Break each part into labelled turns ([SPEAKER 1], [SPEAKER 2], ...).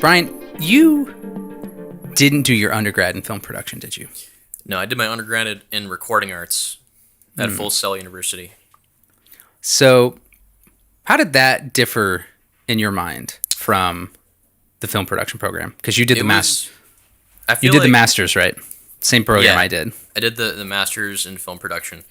[SPEAKER 1] Brian, you didn't do your undergrad in film production, did you?
[SPEAKER 2] No, I did my undergrad in recording arts at Full Sail University.
[SPEAKER 1] So, how did that differ in your mind from the film production program? Because you did
[SPEAKER 2] It was. I
[SPEAKER 1] you
[SPEAKER 2] feel
[SPEAKER 1] did
[SPEAKER 2] like
[SPEAKER 1] the masters, right? Same program
[SPEAKER 2] yeah,
[SPEAKER 1] I did.
[SPEAKER 2] I did the masters in film production.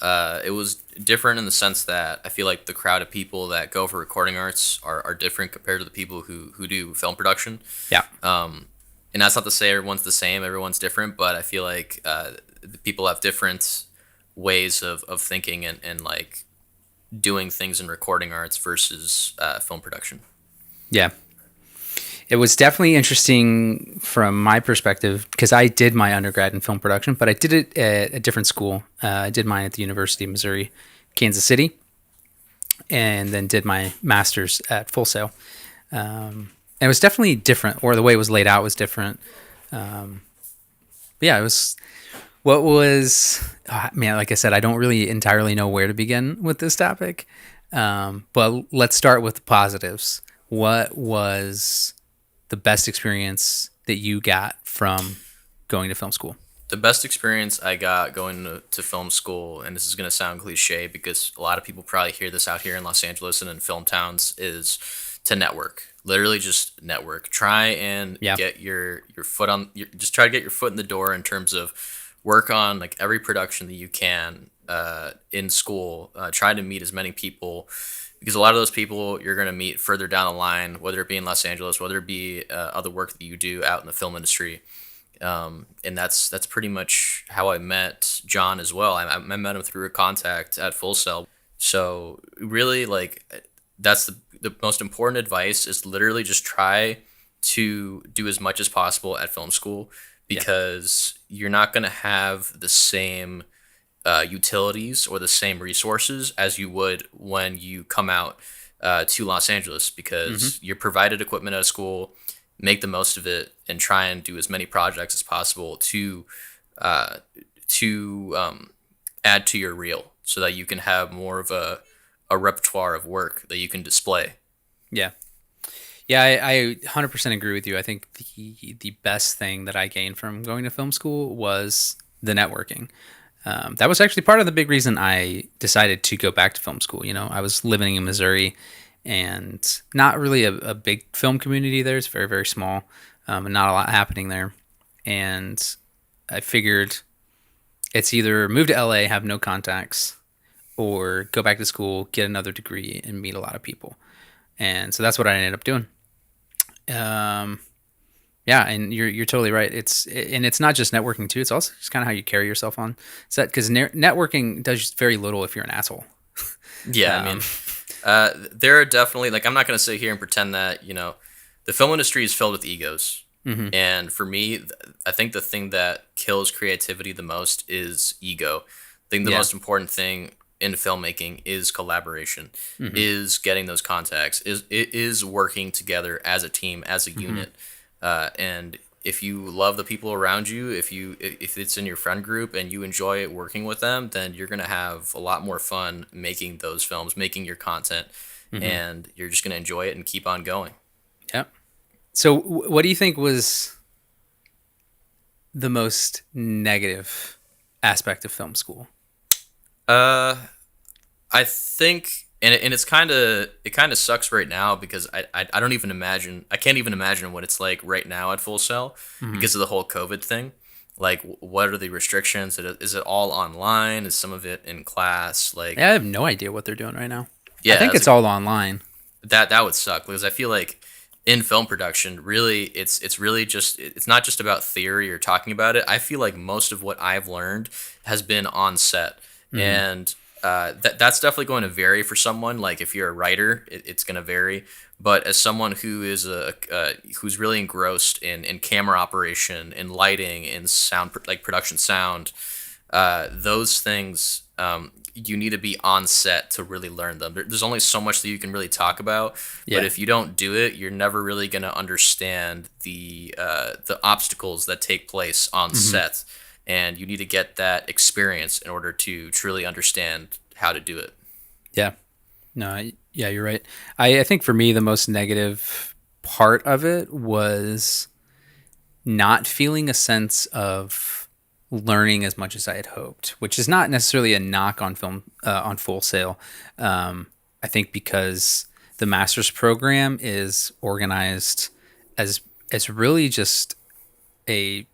[SPEAKER 2] It was different in the sense that I feel like the crowd of people that go for recording arts are different compared to the people who do film production.
[SPEAKER 1] Yeah.
[SPEAKER 2] And that's not to say everyone's the same, everyone's different, but I feel like the people have different ways of thinking and like doing things in recording arts versus film production.
[SPEAKER 1] Yeah. It was definitely interesting from my perspective because I did my undergrad in film production, but I did it at a different school. I did mine at the University of Missouri, Kansas City, and then did my master's at Full Sail. And it was definitely different, or the way it was laid out was different. But yeah, it was what was, man, like I said, I don't really entirely know where to begin with this topic. But let's start with the positives. What was the best experience that you got from going to film school?
[SPEAKER 2] The best experience I got going to film school, and this is going to sound cliche because a lot of people probably hear this out here in Los Angeles and in film towns, is to network. Literally just network. Try and get your foot on, just try to get your foot in the door in terms of work on like every production that you can in school. Try to meet as many people, because a lot of those people you're going to meet further down the line, whether it be in Los Angeles, whether it be other work that you do out in the film industry. And that's pretty much how I met John as well. I met him through a contact at Full Sail. So really, like, that's the most important advice is literally just try to do as much as possible at film school, because you're not going to have the same utilities or the same resources as you would when you come out to Los Angeles, because you're provided equipment at a school. Make the most of it and try and do as many projects as possible to add to your reel, so that you can have more of a repertoire of work that you can display.
[SPEAKER 1] Yeah. Yeah, I 100% agree with you. I think the best thing that I gained from going to film school was the networking. That was actually part of the big reason I decided to go back to film school. You know, I was living in Missouri, and not really a big film community there. It's very, very small, and not a lot happening there. And I figured it's either move to LA, have no contacts, or go back to school, get another degree, and meet a lot of people. And so that's what I ended up doing. Yeah, and you're totally right. It's not just networking too. It's also just kind of how you carry yourself on set, because networking does very little if you're an asshole.
[SPEAKER 2] Yeah, I mean, there are definitely, like, I'm not going to sit here and pretend that, you know, the film industry is filled with egos. And for me, I think the thing that kills creativity the most is ego. I think the most important thing in filmmaking is collaboration, is getting those contacts, is working together as a team, as a unit. And if you love the people around you, if it's in your friend group and you enjoy working with them, then you're going to have a lot more fun making those films, making your content, and you're just going to enjoy it and keep on going.
[SPEAKER 1] Yeah. So what do you think was the most negative aspect of film school?
[SPEAKER 2] I think, and it kind of sucks right now, because I don't even imagine, I can't even imagine what it's like right now at Full Sail because of the whole COVID thing. Like, what are the restrictions? Is it all online? Is some of it in class? Like,
[SPEAKER 1] I have no idea what they're doing right now.
[SPEAKER 2] Yeah,
[SPEAKER 1] I think it's all online.
[SPEAKER 2] That would suck, because I feel like in film production, really, it's really just, it's not just about theory or talking about it. I feel like most of what I've learned has been on set, and that's definitely going to vary for someone. Like, if you're a writer, it's going to vary. But as someone who is who's really engrossed in camera operation, in lighting, in sound, like production sound, those things, you need to be on set to really learn them. There's only so much that you can really talk about, but if you don't do it, you're never really going to understand the obstacles that take place on set, and you need to get that experience in order to truly understand how to do it.
[SPEAKER 1] Yeah. No, yeah, you're right. I think for me, the most negative part of it was not feeling a sense of learning as much as I had hoped, which is not necessarily a knock on film on Full Sail. I think because the master's program is organized as really just a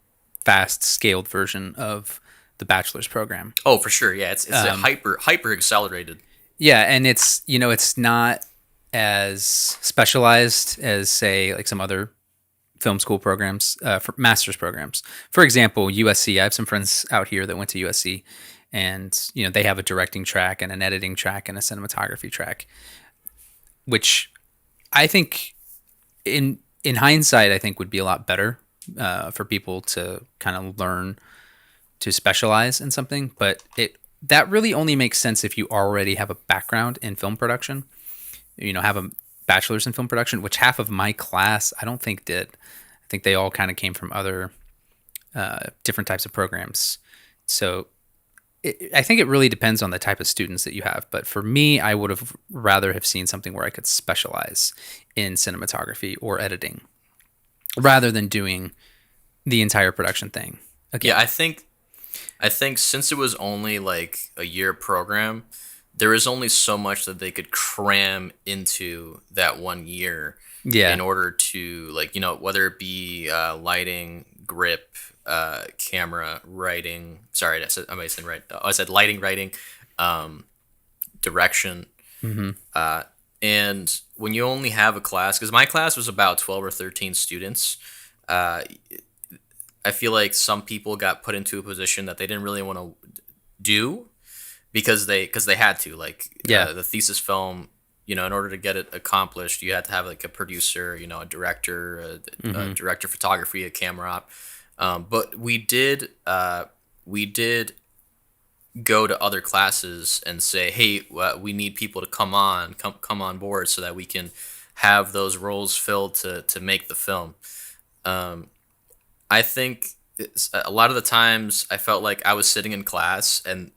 [SPEAKER 1] fast scaled version of the bachelor's program.
[SPEAKER 2] Oh, for sure. Yeah, it's hyper accelerated.
[SPEAKER 1] Yeah, and it's not as specialized as say like some other film school programs, for master's programs. For example, USC. I have some friends out here that went to USC, and they have a directing track and an editing track and a cinematography track, which I think in hindsight, I think would be a lot better for people to kind of learn to specialize in something. But that really only makes sense if you already have a background in film production. Have a bachelor's in film production, which half of my class I don't think did. I think they all kind of came from other different types of programs. So I think it really depends on the type of students that you have. But for me, I would have rather have seen something where I could specialize in cinematography or editing rather than doing the entire production thing. Okay.
[SPEAKER 2] Yeah, I think since it was only like a year program, there is only so much that they could cram into that 1 year
[SPEAKER 1] Yeah.
[SPEAKER 2] in order to like whether it be lighting, grip, camera, writing. Sorry, am I saying right? I said lighting, writing, direction. And when you only have a class, because my class was about 12 or 13 students, uh, I feel like some people got put into a position that they didn't really want to do because they had to. Like
[SPEAKER 1] Yeah.
[SPEAKER 2] the thesis film, in order to get it accomplished, you had to have like a producer, a director, a director of photography, a camera op. But we did go to other classes and say, hey, we need people to come on board so that we can have those roles filled to make the film. I think a lot of the times I felt like I was sitting in class and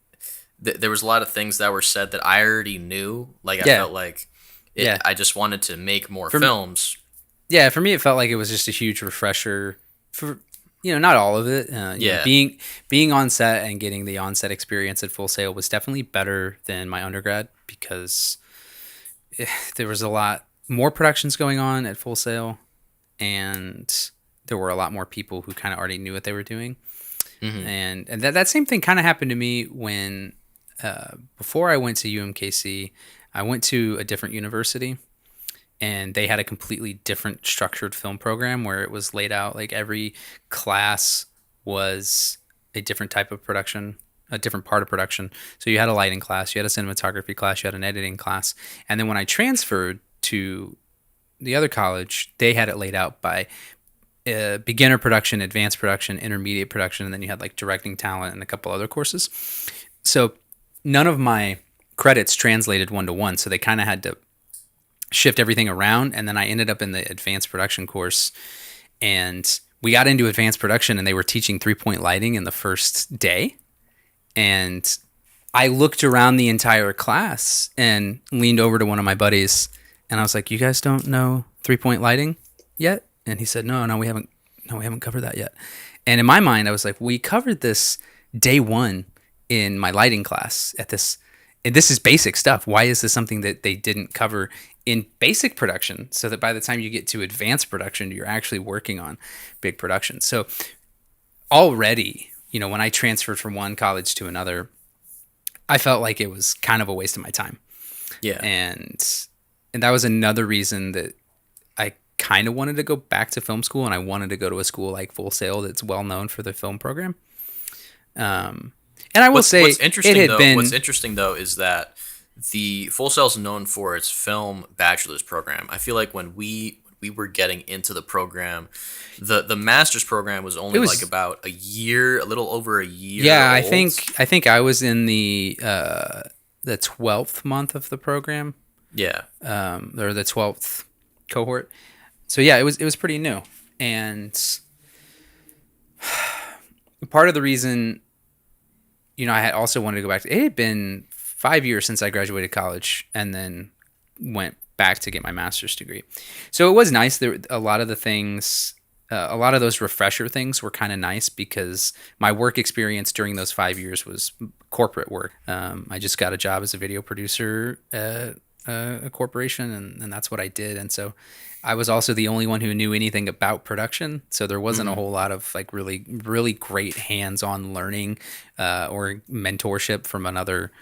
[SPEAKER 2] there was a lot of things that were said that I already knew. Like I
[SPEAKER 1] Yeah.
[SPEAKER 2] felt like
[SPEAKER 1] Yeah.
[SPEAKER 2] I just wanted to make more
[SPEAKER 1] For
[SPEAKER 2] films.
[SPEAKER 1] Yeah, for me, it felt like it was just a huge refresher for not all of it.
[SPEAKER 2] Yeah.
[SPEAKER 1] Being on set and getting the on set experience at Full Sail was definitely better than my undergrad because there was a lot more productions going on at Full Sail, and there were a lot more people who kind of already knew what they were doing. And that same thing kind of happened to me when before I went to UMKC, I went to a different university. And they had a completely different structured film program where it was laid out like every class was a different type of production, a different part of production. So you had a lighting class, you had a cinematography class, you had an editing class. And then when I transferred to the other college, they had it laid out by beginner production, advanced production, intermediate production, and then you had like directing talent and a couple other courses. So none of my credits translated 1-to-1, so they kind of had to shift everything around, and then I ended up in the advanced production course, and we got into advanced production and they were teaching 3-point lighting in the first day, and I looked around the entire class and leaned over to one of my buddies and I was like, you guys don't know 3-point lighting yet? And he said, no, we haven't covered that yet. And in my mind I was like, we covered this day one in my lighting class at this, and this is basic stuff. Why is this something that they didn't cover in basic production so that by the time you get to advanced production, you're actually working on big production? So already, when I transferred from one college to another, I felt like it was kind of a waste of my time.
[SPEAKER 2] Yeah.
[SPEAKER 1] And that was another reason that I kind of wanted to go back to film school, and I wanted to go to a school like Full Sail that's well known for the film program. And I will say,
[SPEAKER 2] what's interesting
[SPEAKER 1] it had
[SPEAKER 2] though,
[SPEAKER 1] been.
[SPEAKER 2] what's interesting though is that the Full Sail is known for its film bachelor's program. I feel like when we were getting into the program, the master's program was only like about a little over a year.
[SPEAKER 1] Yeah,
[SPEAKER 2] old.
[SPEAKER 1] I think I was in the 12th month of the program.
[SPEAKER 2] Yeah.
[SPEAKER 1] Or the 12th cohort. So yeah, it was pretty new, and part of the reason, I had also wanted to go back. It had been 5 years since I graduated college, and then went back to get my master's degree. So it was nice. There a lot of the things, a lot of those refresher things were kind of nice because my work experience during those 5 years was corporate work. I just got a job as a video producer at a corporation, and that's what I did. And so I was also the only one who knew anything about production. So there wasn't a whole lot of like really, really great hands-on learning or mentorship from another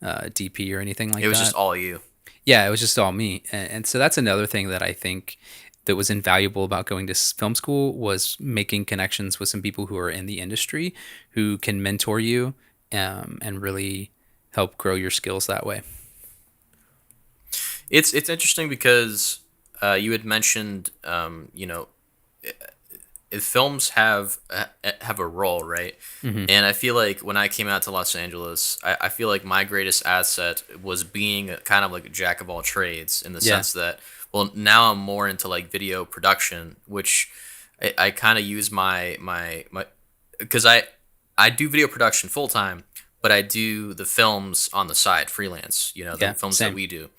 [SPEAKER 1] DP or anything like that.
[SPEAKER 2] It was just all you.
[SPEAKER 1] Yeah, it was just all me. And so that's another thing that I think that was invaluable about going to film school was making connections with some people who are in the industry who can mentor you and really help grow your skills that way.
[SPEAKER 2] It's interesting because you had mentioned, if films have a role, right? And I feel like when I came out to Los Angeles, I feel like my greatest asset was being kind of like a jack of all trades in the sense that, well, now I'm more into like video production, which I kind of use my because I do video production full time, but I do the films on the side, freelance. The films
[SPEAKER 1] same.
[SPEAKER 2] that we do.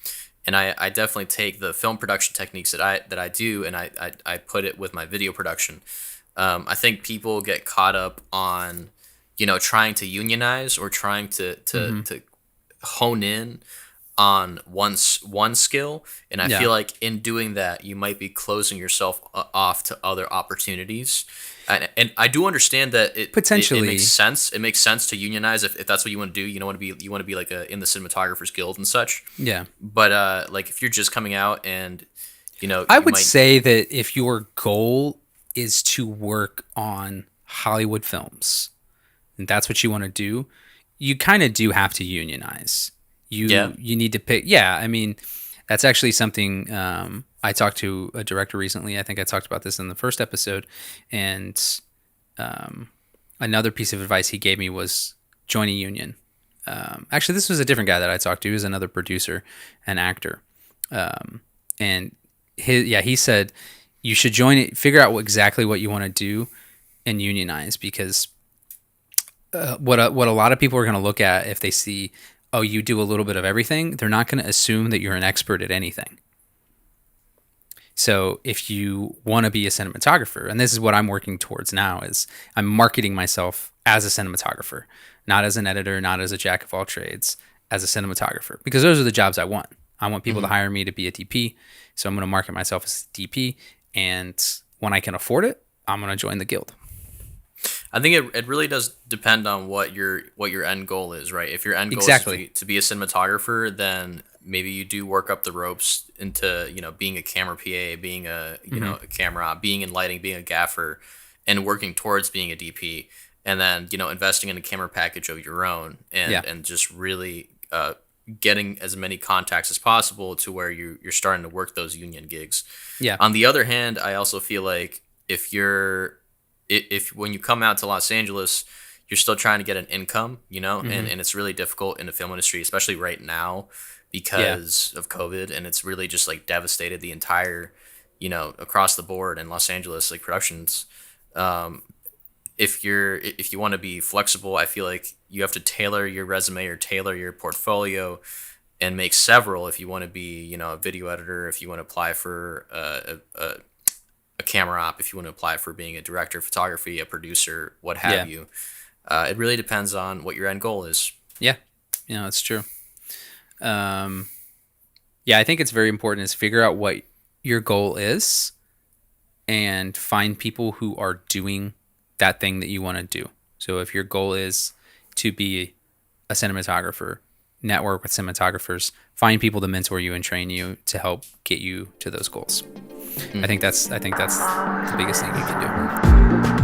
[SPEAKER 2] And I definitely take the film production techniques that I do, and I put it with my video production. I think people get caught up on, trying to unionize or trying to hone in on one skill, and I feel like in doing that, you might be closing yourself off to other opportunities. And I do understand that
[SPEAKER 1] Potentially.
[SPEAKER 2] it makes sense. It makes sense to unionize if that's what you want to do. You want to be like in the cinematographers guild and such.
[SPEAKER 1] Yeah.
[SPEAKER 2] But like if you're just coming out and
[SPEAKER 1] I would say that if your goal is to work on Hollywood films and that's what you want to do, you kind of do have to unionize. You need to pick. Yeah, I mean, that's actually something I talked to a director recently. I think I talked about this in the first episode. And another piece of advice he gave me was join a union. Actually, this was a different guy that I talked to. He was another producer and actor. And he said you should join it, figure out exactly what you want to do and unionize, because what a lot of people are going to look at if they see, oh, you do a little bit of everything, they're not going to assume that you're an expert at anything. So if you want to be a cinematographer, and this is what I'm working towards now, is I'm marketing myself as a cinematographer, not as an editor, not as a jack of all trades, as a cinematographer, because those are the jobs I want. I want people to hire me to be a DP. So I'm going to market myself as a DP. And when I can afford it, I'm going to join the guild.
[SPEAKER 2] I think it really does depend on what your end goal is, right? If your end goal is to be a cinematographer, then maybe you do work up the ropes into being a camera PA, being a a camera, being in lighting, being a gaffer, and working towards being a DP, and then investing in a camera package of your own, and just really getting as many contacts as possible to where you're starting to work those union gigs.
[SPEAKER 1] Yeah.
[SPEAKER 2] On the other hand, I also feel like if when you come out to Los Angeles, you're still trying to get an income, and it's really difficult in the film industry, especially right now because of COVID, and it's really just like devastated the entire, across the board in Los Angeles, like productions. If you want to be flexible, I feel like you have to tailor your resume or tailor your portfolio and make several if you want to be, a video editor, if you want to apply for a camera op, if you want to apply for being a director of photography, a producer, what have you. It really depends on what your end goal is.
[SPEAKER 1] Yeah, that's true. I think it's very important is figure out what your goal is and find people who are doing that thing that you want to do. So if your goal is to be a cinematographer, network with cinematographers, find people to mentor you and train you to help get you to those goals. I think that's the biggest thing you can do.